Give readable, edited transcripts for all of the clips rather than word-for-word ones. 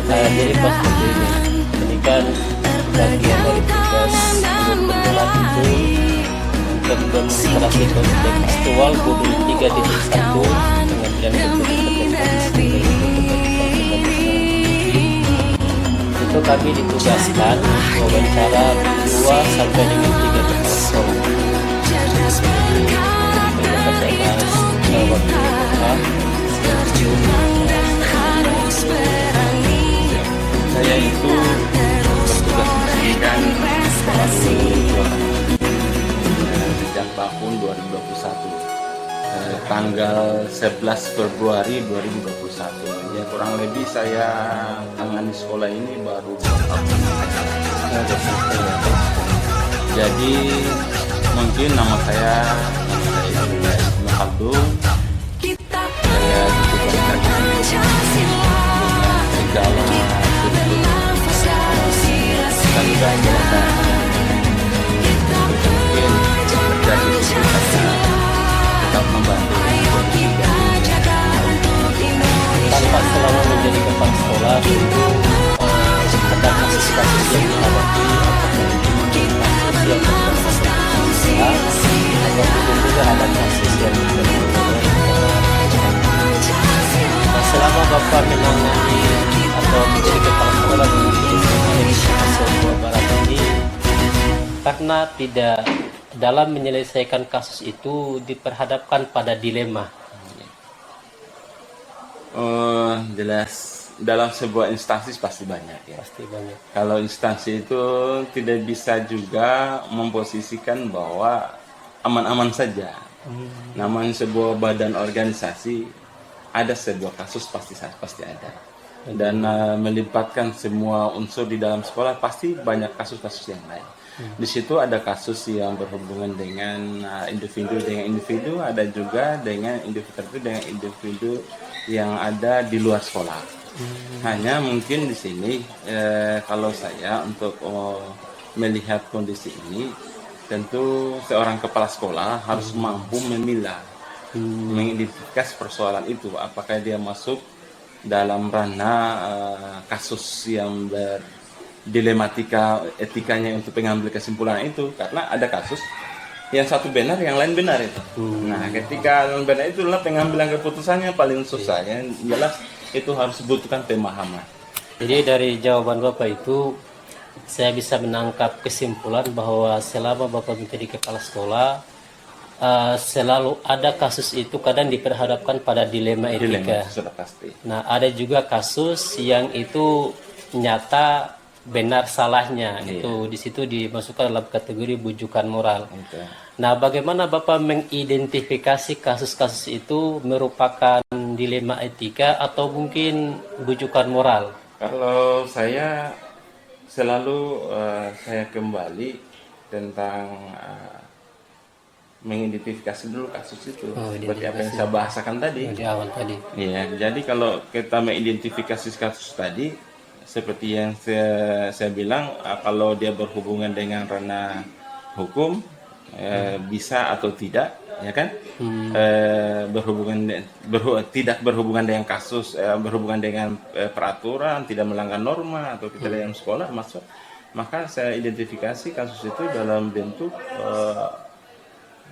Jadi pas seperti ini kan bagian dari tugas untuk penjualan itu untuk demonstrasi konsep aktual modul 3.1 pengambilan itu kami ditugaskan wawancara 2 sampai dengan 3 kepala sekolah. Saya itu bertugas pendidikan sejak tahun 2021, tanggal 11 Februari 2021. Ya kurang lebih saya tangani sekolah ini baru 2 tahun. Jadi mungkin nama saya Ibnu Khaldun. Saya ditugaskan dengan segala tanggung jawab mungkin dari sisi saya tetap membantu tanpa selama menjadi kepala sekolah itu ada kasus-kasus yang dihadapi ataupun juga ada kasus yang selama Bapak menangani atau menjadi kepala sekolah di Jawa Barat ini, karena tidak dalam menyelesaikan kasus itu diperhadapkan pada dilema. Jelas dalam sebuah instansi pasti banyak ya. Pasti banyak. Kalau instansi itu tidak bisa juga memposisikan bahwa aman-aman saja. Namanya sebuah badan organisasi ada sebuah kasus pasti ada. Dan melibatkan semua unsur di dalam sekolah pasti banyak kasus-kasus yang lain. Di situ ada kasus yang berhubungan dengan individu dengan individu, ada juga dengan individu yang ada di luar sekolah. Hanya mungkin di sini kalau saya untuk melihat kondisi ini, tentu seorang kepala sekolah harus mampu memilah, mengidentifikasi persoalan itu, apakah dia masuk dalam ranah kasus yang berdilematika etikanya untuk pengambil kesimpulan itu, karena ada kasus yang satu benar, yang lain benar itu. Nah, ketika yang benar itulah pengambilan keputusannya paling susah. Yang jelas itu harus butuhkan pemahaman. Jadi dari jawaban Bapak itu saya bisa menangkap kesimpulan bahwa selama Bapak menjadi kepala sekolah selalu ada kasus itu kadang diperhadapkan pada dilema etika. Sudah pasti. Nah, ada juga kasus yang itu nyata benar salahnya, itu di situ dimasukkan dalam kategori bujukan moral. Nah, bagaimana Bapak mengidentifikasi kasus-kasus itu merupakan dilema etika atau mungkin bujukan moral? Kalau saya selalu saya kembali tentang mengidentifikasi dulu kasus itu, seperti apa yang saya bahasakan tadi di awal tadi. Iya, jadi kalau kita mengidentifikasi kasus tadi, seperti yang saya bilang, kalau dia berhubungan dengan ranah hukum, bisa atau tidak, ya kan? Tidak berhubungan dengan kasus, berhubungan dengan peraturan, tidak melanggar norma atau kita dalam sekolah masuk, maka saya identifikasi kasus itu dalam bentuk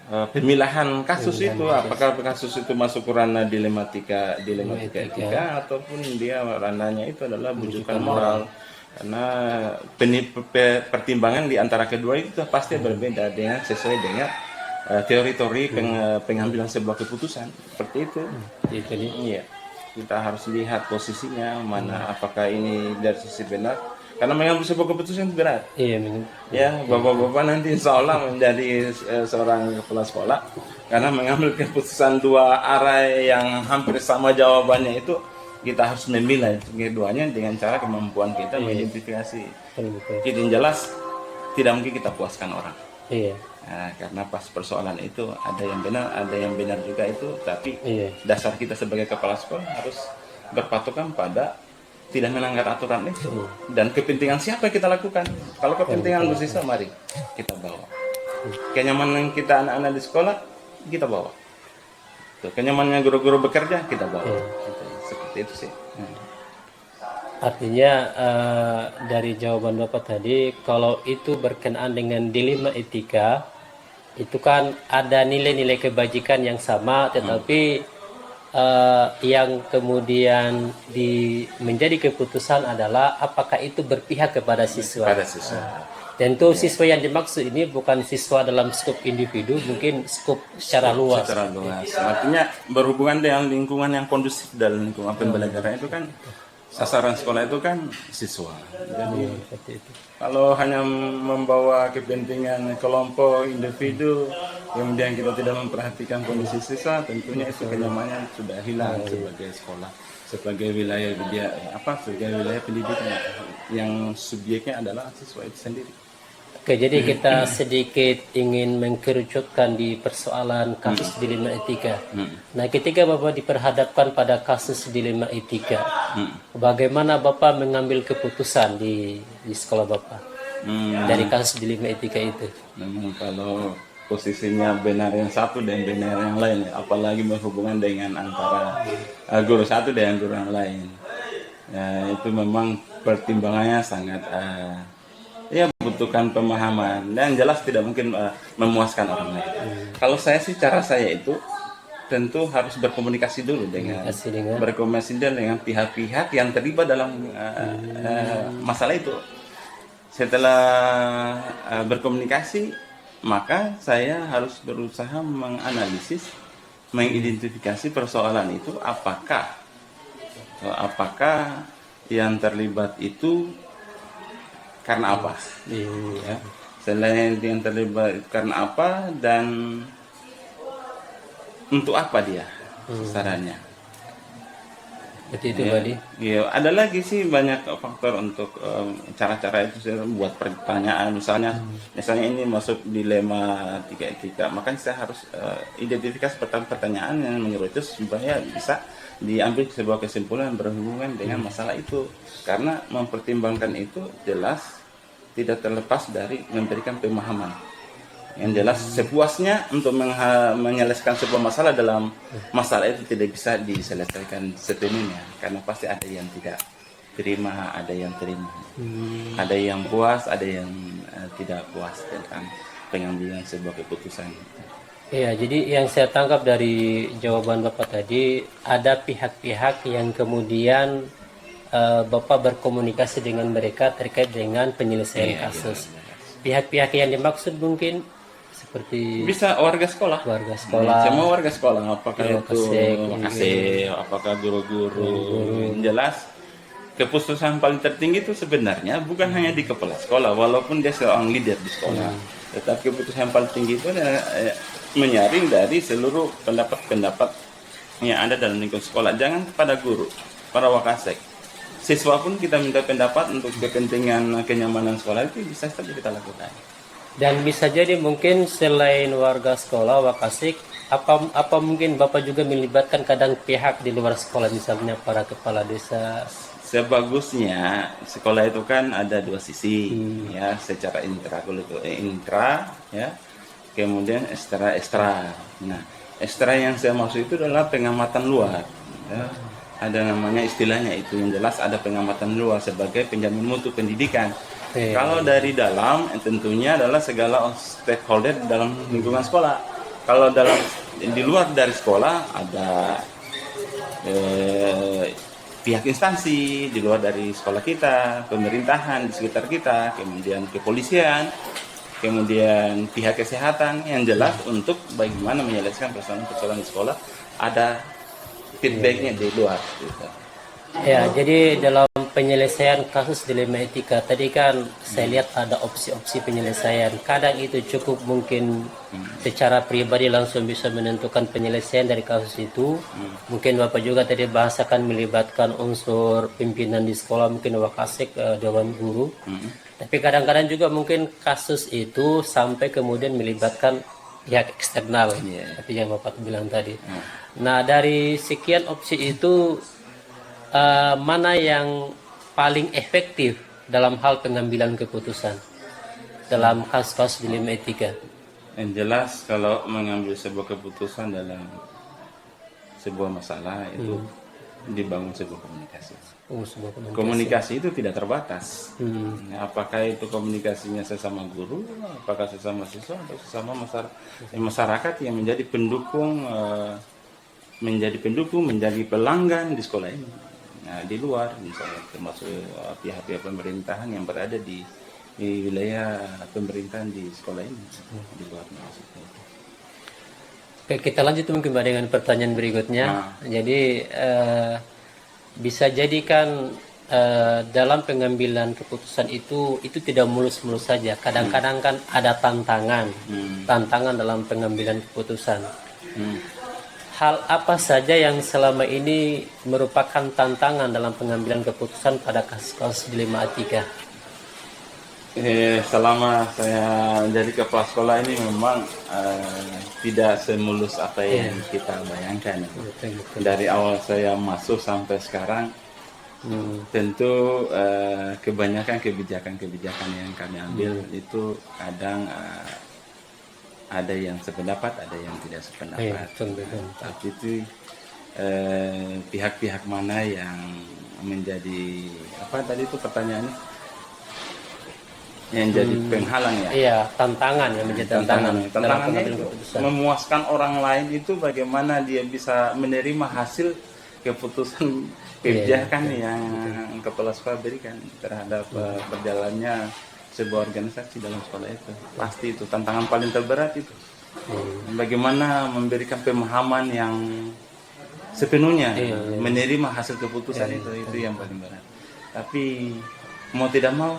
pemilahan kasus itu, apakah kasus itu masuk ke ranah dilematika etika ataupun dia ranahnya itu adalah bujukan moral. Karena pertimbangan di antara kedua itu pasti berbeda dengan sesuai dengan teori-teori pengambilan sebuah keputusan seperti itu. Iya, kita harus lihat posisinya mana, apakah ini dari sisi benar. Karena mengambil sebuah keputusan itu berat. Ya, bapak-bapak nanti insya Allah menjadi seorang kepala sekolah, karena mengambil keputusan dua arah yang hampir sama jawabannya itu, kita harus memilah keduanya dengan cara kemampuan kita mengidentifikasi. Jadi yang jelas tidak mungkin kita puaskan orang. Nah, karena pas persoalan itu ada yang benar juga itu, tapi dasar kita sebagai kepala sekolah harus berpatokan pada tidak melanggar aturan itu dan kepentingan siapa kita lakukan. Kalau kepentingan bersisa, mari kita bawa. Kenyamanan kita anak-anak di sekolah kita bawa. Tuh, kenyamanan guru-guru bekerja kita bawa. Seperti itu sih. Artinya dari jawaban Bapak tadi, kalau itu berkenaan dengan dilema etika, itu kan ada nilai-nilai kebajikan yang sama, tetapi yang kemudian menjadi keputusan adalah apakah itu berpihak kepada siswa. pada siswa. Tentu siswa yang dimaksud ini bukan siswa dalam skop individu, mungkin skop secara luas. Secara luas. Artinya berhubungan dengan lingkungan yang kondusif dalam lingkungan pembelajaran itu kan sasaran sekolah itu kan siswa. Jadi Seperti itu. kalau hanya membawa kepentingan kelompok individu, kemudian kita tidak memperhatikan kondisi siswa, tentunya itu kenyamanan sudah hilang sebagai sekolah, sebagai wilayah sebagai wilayah pendidikan yang subjeknya adalah siswa itu sendiri. Oke, jadi kita sedikit ingin mengkerucutkan di persoalan kasus dilema etika. Nah, ketika Bapak diperhadapkan pada kasus dilema etika, bagaimana Bapak mengambil keputusan di sekolah Bapak dari kasus dilema etika itu? Memang kalau posisinya benar yang satu dan benar yang lain, apalagi berhubungan dengan antara guru satu dan guru yang lain, ya, itu memang pertimbangannya sangat ya membutuhkan pemahaman dan jelas tidak mungkin memuaskan orang lain. Kalau saya sih cara saya itu tentu harus berkomunikasi dulu berkomunikasi dengan pihak-pihak yang terlibat dalam masalah itu. Setelah berkomunikasi, maka saya harus berusaha menganalisis, mengidentifikasi persoalan itu apakah yang terlibat itu karena apa? Ya. Selain yang terlibat karena apa dan untuk apa dia sasarannya? Seperti itu tadi. Ya, ada lagi sih banyak faktor untuk cara-cara itu saya buat pertanyaan misalnya ini masuk dilema etika, makanya saya harus identifikasi pertanyaan yang menurut itu supaya bisa diambil sebuah kesimpulan berhubungan dengan masalah itu, karena mempertimbangkan itu jelas tidak terlepas dari memberikan pemahaman yang jelas sepuasnya untuk menyelesaikan sebuah masalah. Dalam masalah itu tidak bisa diselesaikan sepenuhnya karena pasti ada yang tidak terima, ada yang terima, ada yang puas, ada yang tidak puas tentang pengambilan sebuah keputusan. Iya, jadi yang saya tangkap dari jawaban Bapak tadi, ada pihak-pihak yang kemudian Bapak berkomunikasi dengan mereka terkait dengan penyelesaian kasus. Pihak-pihak yang dimaksud mungkin seperti bisa warga sekolah, semua warga sekolah, apakah itu Wakasek, apakah guru-guru. Jelas keputusan paling tertinggi itu sebenarnya bukan hanya di kepala sekolah, walaupun dia seorang leader di sekolah, tetapi keputusan paling tinggi itu menyaring dari seluruh pendapat-pendapat yang ada dalam lingkungan sekolah. Jangan kepada guru, para Wakasek, siswa pun kita minta pendapat untuk kepentingan kenyamanan sekolah, itu bisa saja kita lakukan. Dan bisa jadi mungkin selain warga sekolah Wakasek, apa mungkin Bapak juga melibatkan kadang pihak di luar sekolah, misalnya para kepala desa? Sebagusnya sekolah itu kan ada dua sisi, ya, secara intra ya, kemudian ekstra. Nah, ekstra yang saya maksud itu adalah pengamatan luar, ya. Ada namanya istilahnya itu, yang jelas ada pengamatan luar sebagai penjamin mutu pendidikan. Kalau dari dalam tentunya adalah segala stakeholder dalam lingkungan sekolah. Kalau di luar dari sekolah ada pihak instansi di luar dari sekolah kita, pemerintahan di sekitar kita, kemudian kepolisian, kemudian pihak kesehatan, yang jelas untuk bagaimana menyelesaikan persoalan-persoalan di sekolah ada feedbacknya di luar. Gitu. Ya, jadi dalam penyelesaian kasus dilema etika tadi kan saya lihat ada opsi-opsi penyelesaian. Kadang itu cukup mungkin secara pribadi langsung bisa menentukan penyelesaian dari kasus itu. Mungkin Bapak juga tadi bahasakan melibatkan unsur pimpinan di sekolah, mungkin Wakasek, Dewan Guru. Tapi kadang-kadang juga mungkin kasus itu sampai kemudian melibatkan pihak eksternal, seperti yang Bapak bilang tadi. Nah, dari sekian opsi itu mana yang paling efektif dalam hal pengambilan keputusan dalam kasus-kasus dilema etika? Yang jelas kalau mengambil sebuah keputusan dalam sebuah masalah itu dibangun sebuah komunikasi. Sebuah komunikasi. Komunikasi itu tidak terbatas. Apakah itu komunikasinya sesama guru, apakah sesama siswa, atau sesama masyarakat yang menjadi pendukung, menjadi pelanggan di sekolah ini. Nah, di luar misalnya termasuk pihak-pihak pemerintahan yang berada di wilayah pemerintahan di sekolah ini, di luar maksudnya. Oke, kita lanjut mungkin Mbak dengan pertanyaan berikutnya. Jadi bisa jadikan dalam pengambilan keputusan itu tidak mulus-mulus saja. Kadang-kadang kan ada tantangan dalam pengambilan keputusan. Hal apa saja yang selama ini merupakan tantangan dalam pengambilan keputusan pada kasus-kasus dilema etika? Selama saya jadi kepala sekolah ini memang tidak semulus apa yang kita bayangkan. Dari awal saya masuk sampai sekarang, tentu kebanyakan kebijakan yang kami ambil itu kadang ada yang sependapat, ada yang tidak sependapat. Tapi itu pihak-pihak mana yang menjadi apa tadi itu pertanyaannya? Yang jadi penghalang ya? Iya, tantangan yang menjadi tantangan. Tantangannya itu memuaskan orang lain itu bagaimana dia bisa menerima hasil keputusan kebijakan yang kepala sekolah berikan terhadap perjalanannya sebuah organisasi dalam sekolah itu. Pasti itu tantangan paling terberat itu. Bagaimana memberikan pemahaman yang sepenuhnya menerima hasil keputusan itu yang paling berat. Tapi mau tidak mau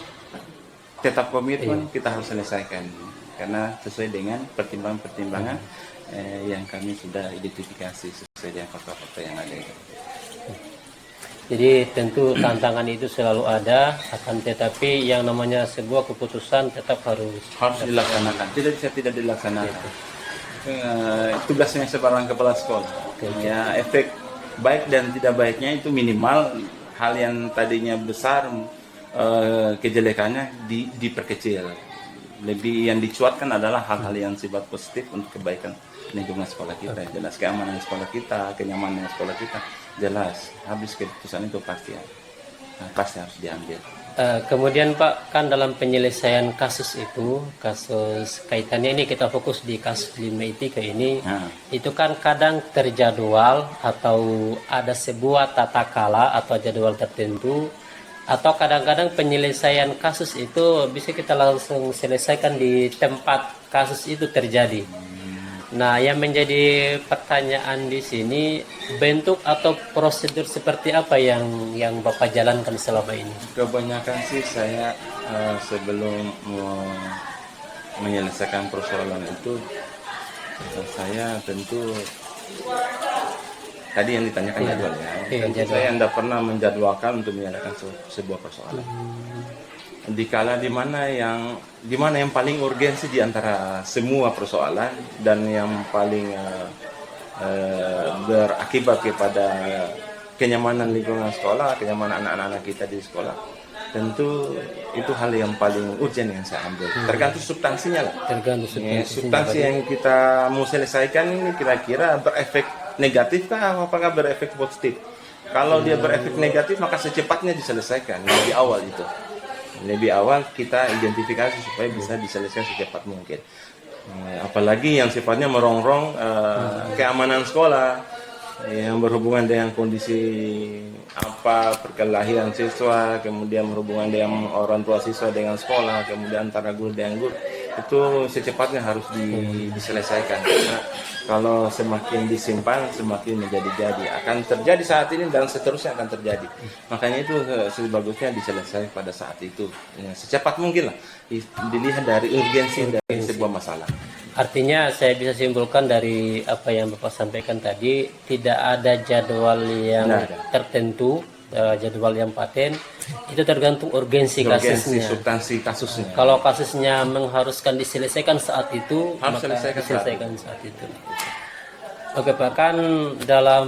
tetap komitmen kita harus selesaikan karena sesuai dengan pertimbangan-pertimbangan yang kami sudah identifikasi sesuai dengan fakta-fakta yang ada. Jadi tentu tantangan itu selalu ada, akan tetapi yang namanya sebuah keputusan tetap harus dilaksanakan. Tidak bisa tidak dilaksanakan. Tugasnya seorang kepala sekolah. Ya, efek baik dan tidak baiknya itu minimal. Hal yang tadinya besar kejelekannya diperkecil. Lebih yang dicuatkan adalah hal-hal yang sifat positif untuk kebaikan lingkungan sekolah kita. Jelas keamanan sekolah kita, kenyamanan sekolah kita, jelas habis keputusan itu pasti harus diambil. Kemudian Pak, kan dalam penyelesaian kasus itu, kasus kaitannya ini kita fokus di kasus dilema etika ini, itu kan kadang terjadwal atau ada sebuah tata kala atau jadwal tertentu. Atau kadang-kadang penyelesaian kasus itu bisa kita langsung selesaikan di tempat kasus itu terjadi. Nah, yang menjadi pertanyaan di sini, bentuk atau prosedur seperti apa yang Bapak jalankan selama ini? Kebanyakan sih saya sebelum menyelesaikan persoalan itu, saya tentu tadi yang ditanyakan jadwal ya. Saya tidak pernah menjadwalkan untuk menyelesaikan sebuah persoalan. Dikala di mana yang paling urgensi di antara semua persoalan dan yang paling berakibat kepada kenyamanan lingkungan sekolah, kenyamanan anak-anak kita di sekolah, tentu itu hal yang paling urgent yang saya ambil. Tergantung substansinya lah. Substansi yang kita mau selesaikan ini kira-kira berefek negatif kah, apakah berefek positif? Kalau dia berefek negatif maka secepatnya diselesaikan lebih awal itu. Lebih awal kita identifikasi supaya bisa diselesaikan secepat mungkin. Apalagi yang sifatnya merongrong keamanan sekolah yang berhubungan dengan kondisi perkelahian siswa, kemudian berhubungan dengan orang tua siswa dengan sekolah, kemudian antara guru dengan guru, itu secepatnya harus diselesaikan. Karena kalau semakin disimpan semakin menjadi-jadi, akan terjadi saat ini dan seterusnya akan terjadi. Makanya itu sebagusnya diselesaikan pada saat itu, ya, secepat mungkin lah, dilihat dari urgensi dari sebuah masalah. Artinya saya bisa simpulkan dari apa yang Bapak sampaikan tadi, tidak ada jadwal yang tertentu, jadwal yang paten, itu tergantung urgensi kasusnya. Substansi kasusnya. Kalau kasusnya mengharuskan diselesaikan saat itu, harus maka diselesaikan saat itu. Oke Pak, kan dalam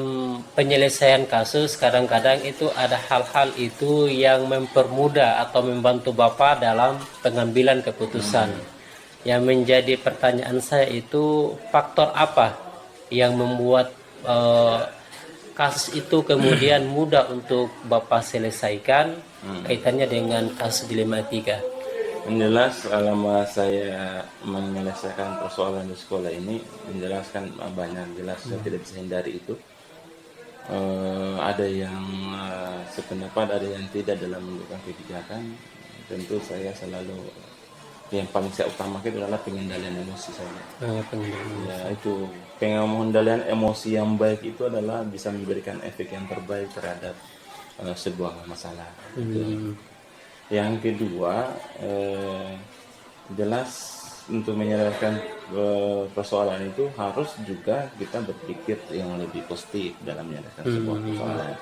penyelesaian kasus kadang-kadang itu ada hal-hal itu yang mempermudah atau membantu Bapak dalam pengambilan keputusan. Yang menjadi pertanyaan saya itu, faktor apa yang membuat kasus itu kemudian mudah untuk Bapak selesaikan kaitannya dengan kasus dilema etika? Yang jelas selama saya menyelesaikan persoalan di sekolah ini menjelaskan banyak, jelas saya tidak bisa hindari itu. Ada yang sependapat, ada yang tidak dalam menentukan kebijakan. Tentu saya selalu yang paling saya utamakan adalah pengendalian emosi saya. Ya itu pengendalian emosi yang baik itu adalah bisa memberikan efek yang terbaik terhadap sebuah masalah. Itu. Yang kedua, jelas untuk menyelesaikan persoalan itu harus juga kita berpikir yang lebih positif dalam menyelesaikan sebuah persoalan.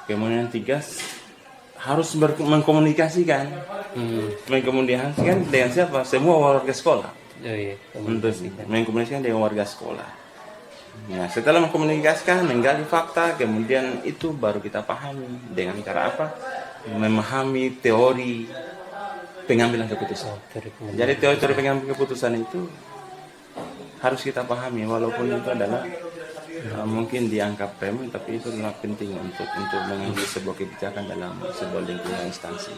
Kemudian yang tiga, harus mengkomunikasikan. Mengkomunikasikan dengan siapa? Semua warga sekolah. Untuk mengkomunikasikan dengan warga sekolah. Nah, setelah mengkomunikasikan, menggali fakta, kemudian itu baru kita pahami dengan cara apa? Memahami teori pengambilan keputusan. Jadi teori pengambilan keputusan itu harus kita pahami, walaupun itu adalah mungkin dianggap remeh, tapi itu adalah penting untuk mengambil sebuah kebijakan dalam sebuah lingkungan instansi.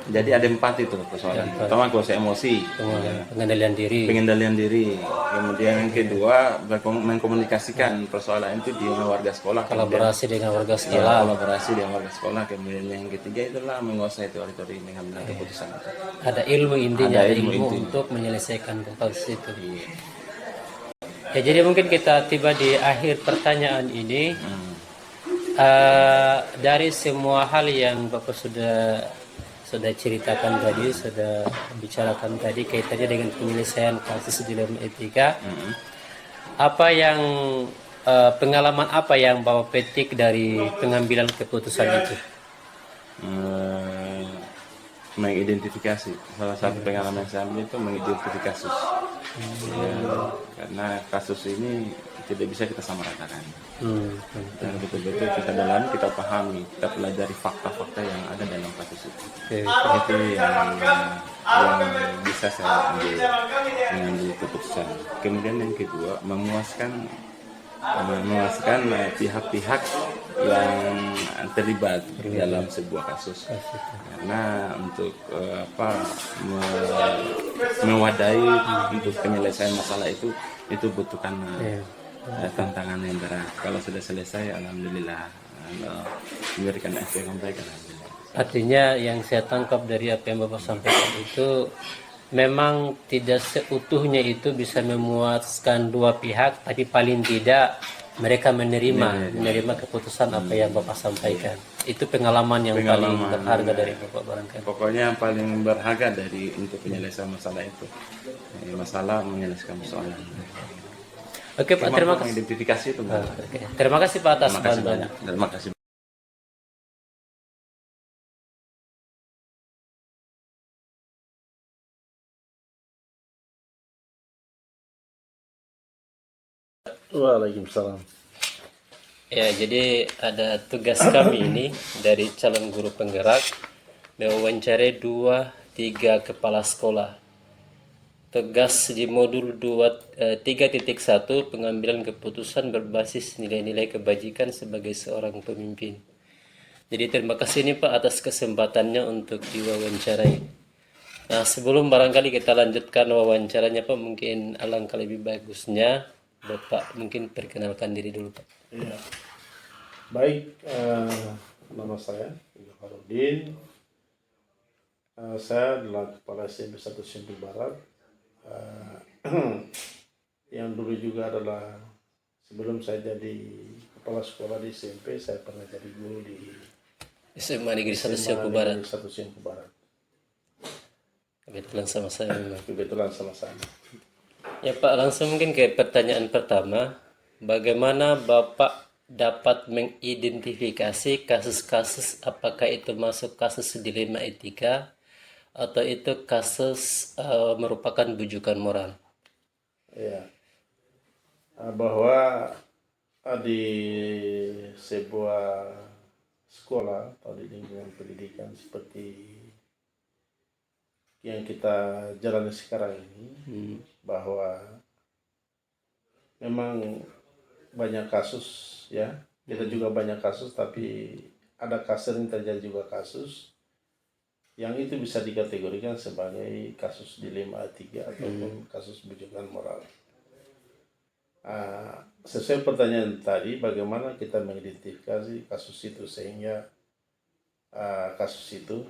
Jadi ada 4 itu persoalan. Pertama, kuasa emosi, pengendalian diri. Kemudian yang kedua, mengkomunikasikan persoalan itu dengan warga sekolah. Kolaborasi dengan warga sekolah. Kemudian yang ketiga itulah menguasai teori-teori mengambil keputusan. Ada ilmu intinya, ada ilmu untuk menyelesaikan kasus itu. Ya, jadi mungkin kita tiba di akhir pertanyaan ini. Dari semua hal yang Bapak sudah ceritakan tadi, sudah bicarakan tadi kaitannya dengan penyelesaian kasus dilema etika, apa yang pengalaman apa yang Bapak petik dari pengambilan keputusan itu? Mengidentifikasi, salah satu pengalaman saya ambil itu mengidentifikasi kasus. Karena kasus ini tidak bisa kita samaratakan. Dan betul-betul kita dalami, kita pahami, kita pelajari fakta-fakta yang ada dalam kasus itu. Itu yang bisa saya mengambil keputusan. Kemudian yang kedua, memuaskan pihak-pihak yang terlibat dalam sebuah kasus. Karena untuk mewadahi untuk penyelesaian masalah itu butuhkan tantangan yang berat. Kalau sudah selesai, alhamdulillah, memberikan efek yang baik, alhamdulillah. Artinya yang saya tangkap dari apa yang Bapak sampaikan itu, memang tidak seutuhnya itu bisa memuaskan dua pihak, tapi paling tidak mereka menerima keputusan apa yang Bapak sampaikan. Itu pengalaman yang paling berharga dari Bapak barangkali. Pokoknya yang paling berharga untuk penyelesaian masalah itu, masalah menyelesaikan persoalan. Oke Pak, terima kasih. Identifikasi itu. Terima kasih Pak atas bantuan. Terima kasih. Waalaikumsalam. Ya, jadi ada tugas kami ini dari calon guru penggerak mewawancarai 2-3 kepala sekolah. Tugas di modul 3.1 pengambilan keputusan berbasis nilai-nilai kebajikan sebagai seorang pemimpin. Jadi terima kasih nih Pak atas kesempatannya untuk diwawancarai. Nah, sebelum barangkali kita lanjutkan wawancaranya Pak, mungkin alangkah lebih bagusnya Bapak mungkin perkenalkan diri dulu Pak. Iya. Baik, nama saya Farudin. Saya adalah Kepala SMP 1 Simpu Barat. Yang dulu juga adalah sebelum saya jadi kepala sekolah di SMP, saya pernah jadi guru di SMA Negeri 1 Simpu Barat. Kebetulan sama saya. Ya Pak, langsung mungkin ke pertanyaan pertama. Bagaimana Bapak dapat mengidentifikasi kasus-kasus, apakah itu masuk kasus dilema etika atau itu kasus merupakan bujukan moral? Ya, bahwa di sebuah sekolah atau di lingkungan pendidikan seperti yang kita jalani sekarang ini, bahwa memang banyak kasus ya Kita juga banyak kasus, tapi ada sering terjadi juga kasus yang itu bisa dikategorikan sebagai kasus dilema etika ataupun kasus bujukan moral. Sesuai pertanyaan tadi, bagaimana kita mengidentifikasi kasus itu sehingga kasus itu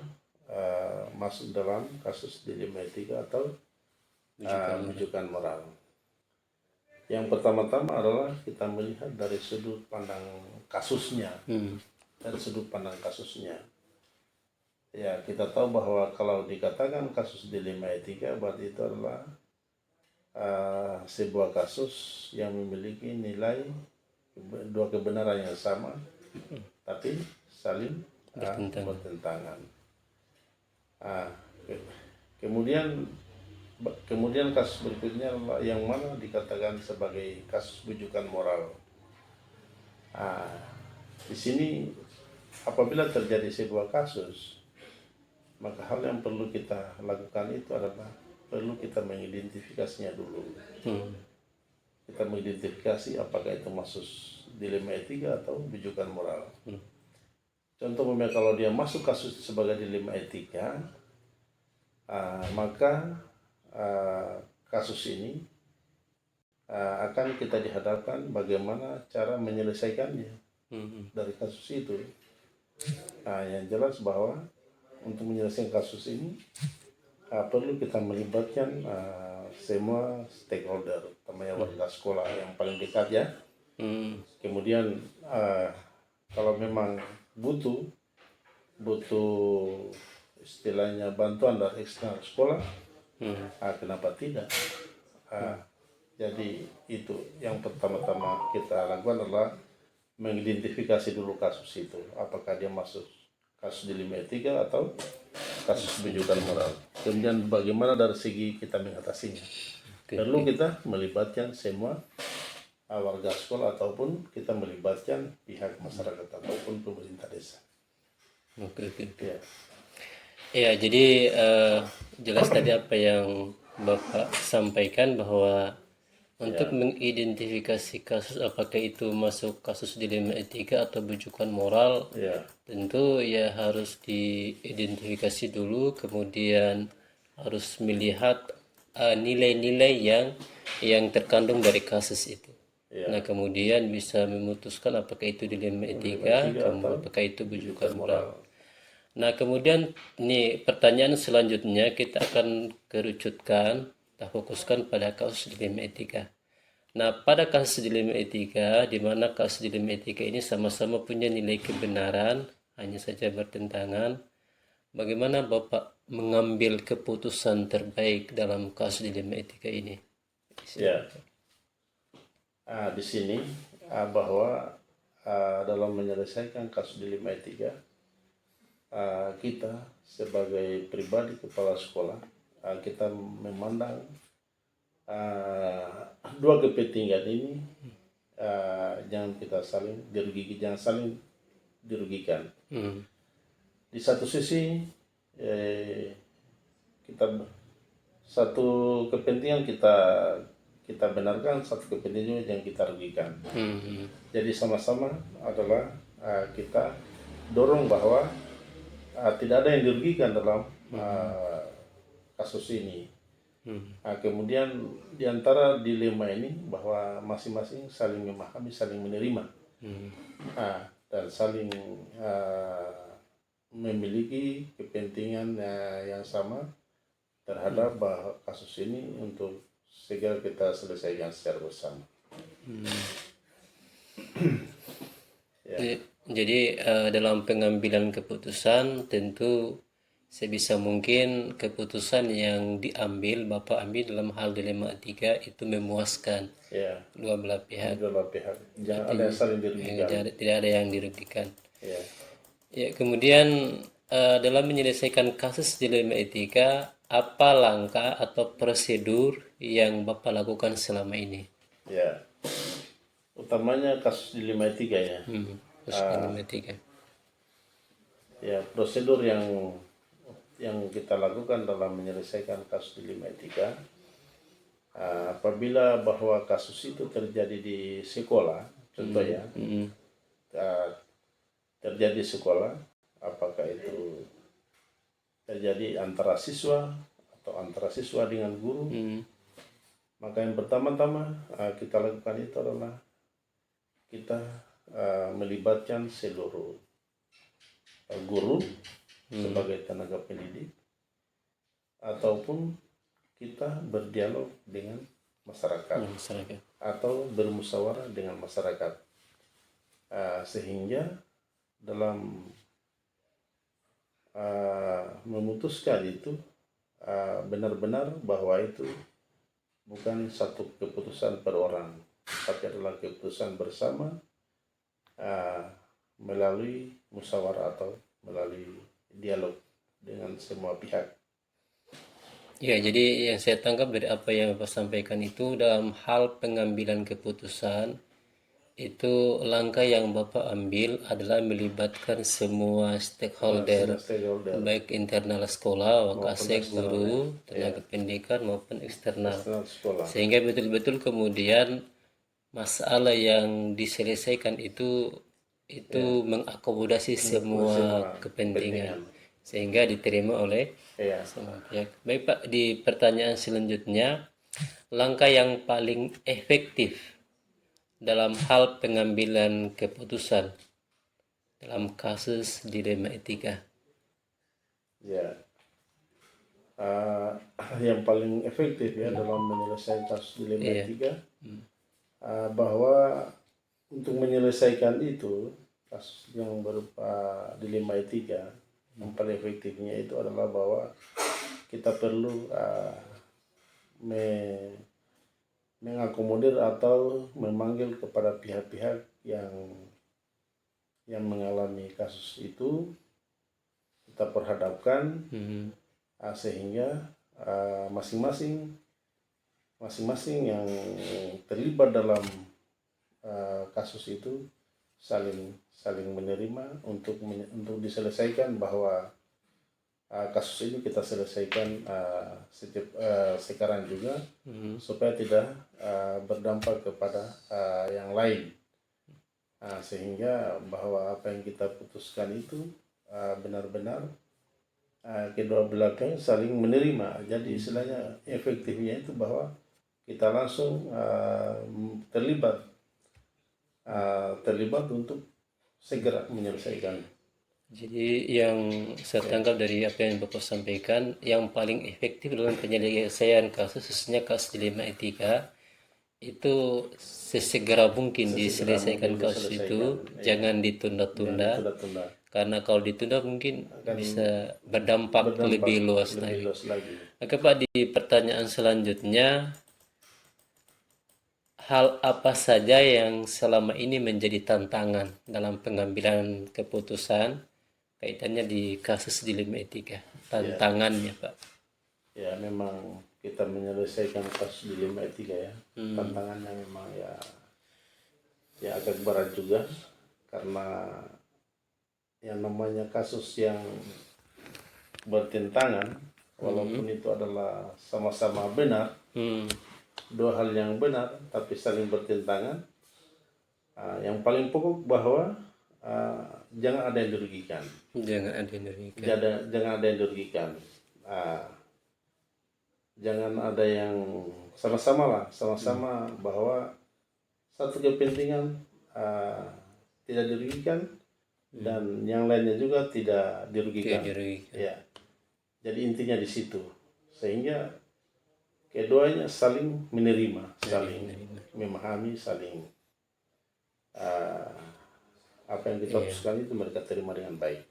masuk dalam kasus dilema etika atau bujukan moral. Yang pertama-tama adalah kita melihat dari sudut pandang kasusnya. Dari sudut pandang kasusnya. Ya, kita tahu bahwa kalau dikatakan kasus dilema etika, berarti itu adalah sebuah kasus yang memiliki nilai dua kebenaran yang sama, tapi saling bertentangan. Kemudian kasus berikutnya adalah yang mana dikatakan sebagai kasus bujukan moral. Di sini apabila terjadi sebuah kasus, maka hal yang perlu kita lakukan itu adalah perlu kita mengidentifikasinya dulu. Kita mengidentifikasi apakah itu masuk dilema etika atau bujukan moral. Contoh kalau dia masuk kasus sebagai dilema etika, maka kasus ini akan kita dihadapkan bagaimana cara menyelesaikannya dari kasus itu. Yang jelas bahwa untuk menyelesaikan kasus ini perlu kita melibatkan semua stakeholder, terutama warga sekolah yang paling dekat ya. Kemudian kalau memang butuh istilahnya bantuan dari eksternal sekolah, kenapa tidak? Jadi itu yang pertama-tama kita lakukan adalah mengidentifikasi dulu kasus itu, apakah dia masuk kasus dilema etika atau kasus bujukan moral. Kemudian bagaimana dari segi kita mengatasinya. Perlu kita melibatkan semua warga sekolah ataupun kita melibatkan pihak masyarakat ataupun pemerintah desa. Ya. Ya, jadi jelas tadi apa yang Bapak sampaikan bahwa untuk mengidentifikasi kasus apakah itu masuk kasus dilema etika atau bujukan moral, tentu ya harus diidentifikasi dulu, kemudian harus melihat nilai-nilai yang terkandung dari kasus itu. Nah, kemudian bisa memutuskan apakah itu dilema etika, apakah itu bujukan moral. Nah, kemudian nih pertanyaan selanjutnya kita akan kerucutkan, kita fokuskan pada kasus dilema etika. Nah, pada kasus dilema etika, di mana kasus dilema etika ini sama-sama punya nilai kebenaran, hanya saja bertentangan, bagaimana Bapak mengambil keputusan terbaik dalam kasus dilema etika ini? Ya, di sini bahwa dalam menyelesaikan kasus dilema etika, kita sebagai pribadi kepala sekolah, kita memandang dua kepentingan ini jangan saling dirugikan. Di satu sisi kita satu kepentingan kita benarkan, satu kepentingan yang kita rugikan. Jadi sama-sama adalah kita dorong bahwa tidak ada yang dirugikan dalam kasus ini. Kemudian di antara dilema ini bahwa masing-masing saling memahami, saling menerima, dan saling memiliki kepentingan yang sama terhadap kasus ini untuk segera kita selesaikan secara bersama. Jadi dalam pengambilan keputusan tentu sebisa mungkin keputusan yang diambil Bapak ambil dalam hal dilema etika itu memuaskan dua belah pihak. Jangan ada yang saling dirugikan. Tidak ada yang dirugikan. Ya, kemudian dalam menyelesaikan kasus dilema etika, apa langkah atau prosedur yang Bapak lakukan selama ini? Ya, utamanya kasus dilema etika ya. Ya, prosedur yang kita lakukan dalam menyelesaikan kasus dilema etika, apabila bahwa kasus itu terjadi di sekolah, contohnya terjadi sekolah, apakah itu terjadi antara siswa atau antara siswa dengan guru, maka yang pertama-tama kita lakukan itu adalah kita melibatkan seluruh guru sebagai tenaga pendidik, ataupun kita berdialog dengan masyarakat atau bermusyawarah dengan masyarakat, sehingga dalam memutuskan itu benar-benar bahwa itu bukan satu keputusan per orang, tapi adalah keputusan bersama melalui musyawarah atau melalui dialog dengan semua pihak. Ya, jadi yang saya tangkap dari apa yang Bapak sampaikan itu, dalam hal pengambilan keputusan itu langkah yang Bapak ambil adalah melibatkan semua stakeholder, baik internal sekolah, wakasek, guru, tenaga pendidikan maupun eksternal, sehingga betul-betul kemudian masalah yang diselesaikan itu mengakomodasi semua kepentingan sehingga diterima oleh semua pihak. Baik Pak, di pertanyaan selanjutnya, langkah yang paling efektif dalam hal pengambilan keputusan dalam kasus dilema etika. Ya, yang paling efektif ya dalam menyelesaikan kasus dilema etika, bahwa untuk menyelesaikan itu kasus yang berupa dilema etika, yang paling efektifnya itu adalah bahwa kita perlu mengakomodir atau memanggil kepada pihak-pihak yang mengalami kasus itu, kita perhadapkan sehingga masing-masing yang terlibat dalam kasus itu saling menerima untuk diselesaikan, bahwa kasus ini kita selesaikan sekarang juga, supaya tidak berdampak kepada yang lain, sehingga bahwa apa yang kita putuskan itu benar-benar kedua belah pihak saling menerima. Jadi istilahnya efektifnya itu bahwa kita langsung terlibat untuk segera menyelesaikan. Jadi yang saya tangkap dari apa yang Bapak sampaikan, yang paling efektif dalam penyelesaian kasus, khususnya kasus dilema etika, itu sesegera mungkin diselesaikan kasus itu, jangan ditunda-tunda. Karena kalau ditunda mungkin bisa berdampak lebih luas lagi. Oke Pak, di pertanyaan selanjutnya, hal apa saja yang selama ini menjadi tantangan dalam pengambilan keputusan kaitannya di kasus dilema etika? Tantangannya Pak. Ya, memang kita menyelesaikan kasus dilema etika ya. Tantangannya memang ya agak berat juga, karena yang namanya kasus yang bertentangan, walaupun itu adalah sama-sama benar, dua hal yang benar tapi saling bertentangan, yang paling pokok bahwa jangan ada yang dirugikan. Jangan ada yang dirugikan. Jangan ada yang sama-sama bahwa satu kepentingan tidak dirugikan, dan yang lainnya juga tidak dirugikan. Ya. Jadi intinya di situ, sehingga keduanya saling menerima, saling memahami, saling apa yang kita putuskan itu mereka terima dengan baik.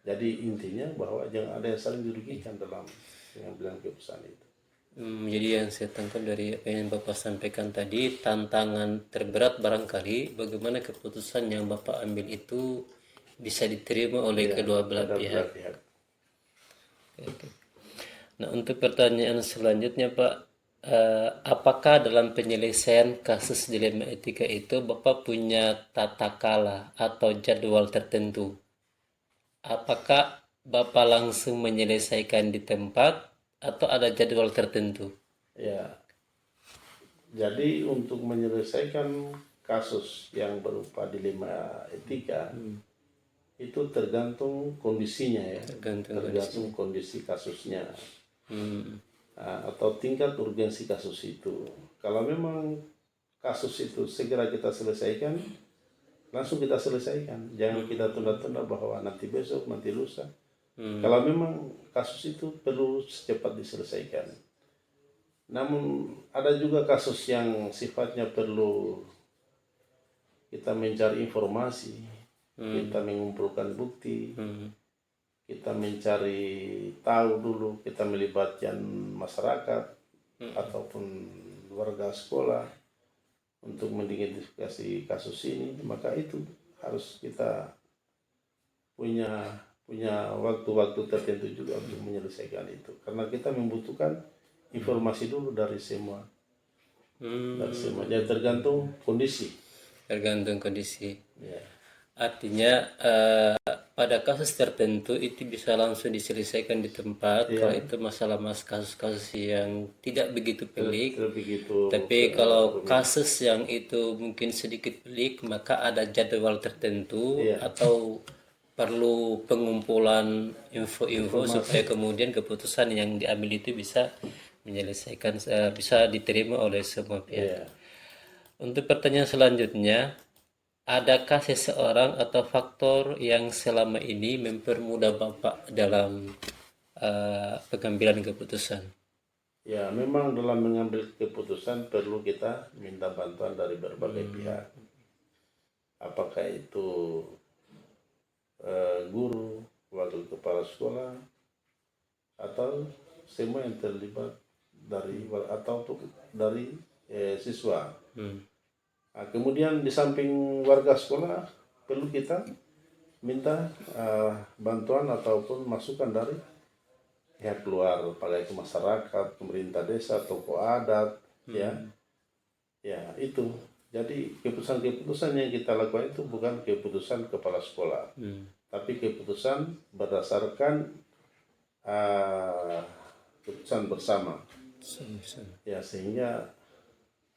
Jadi intinya bahwa jangan ada yang saling dirugikan dalam pengambilan keputusan itu. Jadi yang saya tangkap dari apa yang Bapak sampaikan tadi, tantangan terberat barangkali bagaimana keputusan yang Bapak ambil itu bisa diterima oleh kedua belah pihak. Oke. Nah, untuk pertanyaan selanjutnya Pak, apakah dalam penyelesaian kasus dilema etika itu Bapak punya tata kala atau jadwal tertentu? Apakah Bapak langsung menyelesaikan di tempat atau ada jadwal tertentu? Ya, jadi untuk menyelesaikan kasus yang berupa dilema etika itu tergantung kondisinya ya, tergantung kondisi kasusnya atau tingkat urgensi kasus itu. Kalau memang kasus itu segera kita selesaikan, langsung kita selesaikan, jangan kita tunda-tunda bahwa nanti besok, nanti lusa. Kalau memang kasus itu perlu secepat diselesaikan. Namun ada juga kasus yang sifatnya perlu kita mencari informasi, kita mengumpulkan bukti, kita mencari tahu dulu, kita melibatkan masyarakat ataupun warga sekolah untuk mengidentifikasi kasus ini. Maka itu harus kita punya waktu-waktu tertentu juga untuk menyelesaikan itu, karena kita membutuhkan informasi dulu dari semua. Jadi tergantung kondisi. Ya. Artinya pada kasus tertentu itu bisa langsung diselesaikan di tempat. Kalau itu masalah kasus-kasus yang tidak begitu pelik. Tapi kalau kasus yang itu mungkin sedikit pelik, maka ada jadwal tertentu atau perlu pengumpulan info-info supaya kemudian keputusan yang diambil itu bisa menyelesaikan, bisa diterima oleh semua pihak. Untuk pertanyaan selanjutnya, adakah seseorang atau faktor yang selama ini mempermudah Bapak dalam pengambilan keputusan? Ya, memang dalam mengambil keputusan perlu kita minta bantuan dari berbagai pihak. Apakah itu guru, wakil kepala sekolah, atau semua yang terlibat dari siswa. Nah, kemudian di samping warga sekolah perlu kita minta bantuan ataupun masukan dari pihak luar, pada itu masyarakat, pemerintah desa, tokoh adat, ya itu. Jadi keputusan-keputusan yang kita lakukan itu bukan keputusan kepala sekolah, tapi keputusan berdasarkan keputusan bersama. Ya, sehingga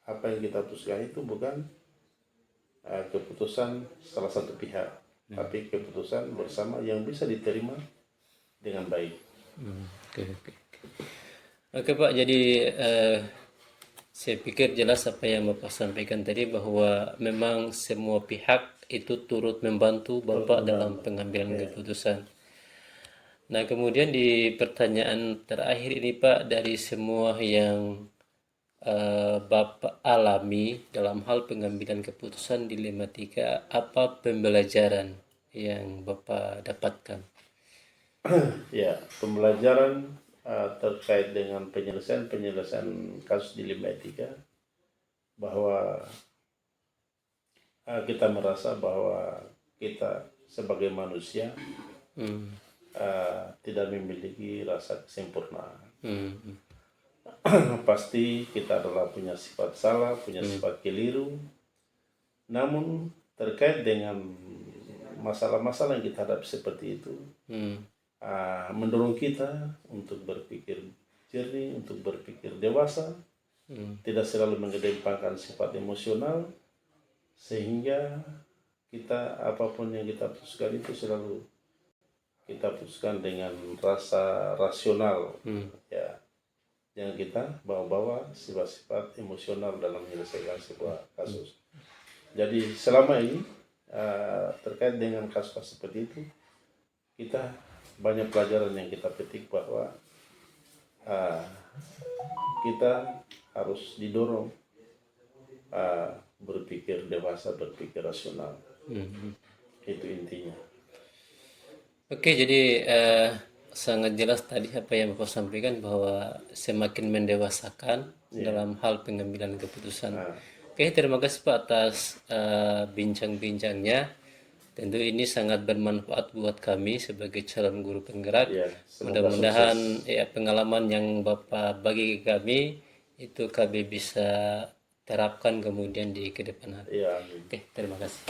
apa yang kita putuskan itu bukan keputusan salah satu pihak, tapi keputusan bersama yang bisa diterima dengan baik. Oke Pak, jadi saya pikir jelas apa yang Bapak sampaikan tadi, bahwa memang semua pihak itu turut membantu Bapak dalam pengambilan keputusan. Nah, kemudian di pertanyaan terakhir ini Pak, dari semua yang Bapak alami dalam hal pengambilan keputusan dilematika, apa pembelajaran yang Bapak dapatkan? Ya, pembelajaran terkait dengan penyelesaian kasus dilema etika, bahwa kita merasa bahwa kita sebagai manusia tidak memiliki rasa kesempurnaan. Pasti kita adalah punya sifat salah, punya sifat keliru. Namun terkait dengan masalah-masalah yang kita hadapi seperti itu, mendorong kita untuk berpikir jernih, untuk berpikir dewasa, tidak selalu mengedepankan sifat emosional, sehingga kita apapun yang kita putuskan itu selalu kita putuskan dengan rasa rasional, ya, yang kita bawa-bawa sifat-sifat emosional dalam menyelesaikan sebuah kasus. Jadi selama ini terkait dengan kasus-kasus seperti itu, kita banyak pelajaran yang kita petik, bahwa kita harus didorong berpikir dewasa, berpikir rasional. Itu intinya. Oke, jadi sangat jelas tadi apa yang Bapak sampaikan, bahwa semakin mendewasakan dalam hal pengambilan keputusan. Oke, terima kasih Pak atas bincang-bincangnya. Tentu ini sangat bermanfaat buat kami sebagai calon guru penggerak. Mudah-mudahan pengalaman yang Bapak bagi ke kami itu kami bisa terapkan kemudian di kedepan hari. Oke, terima kasih.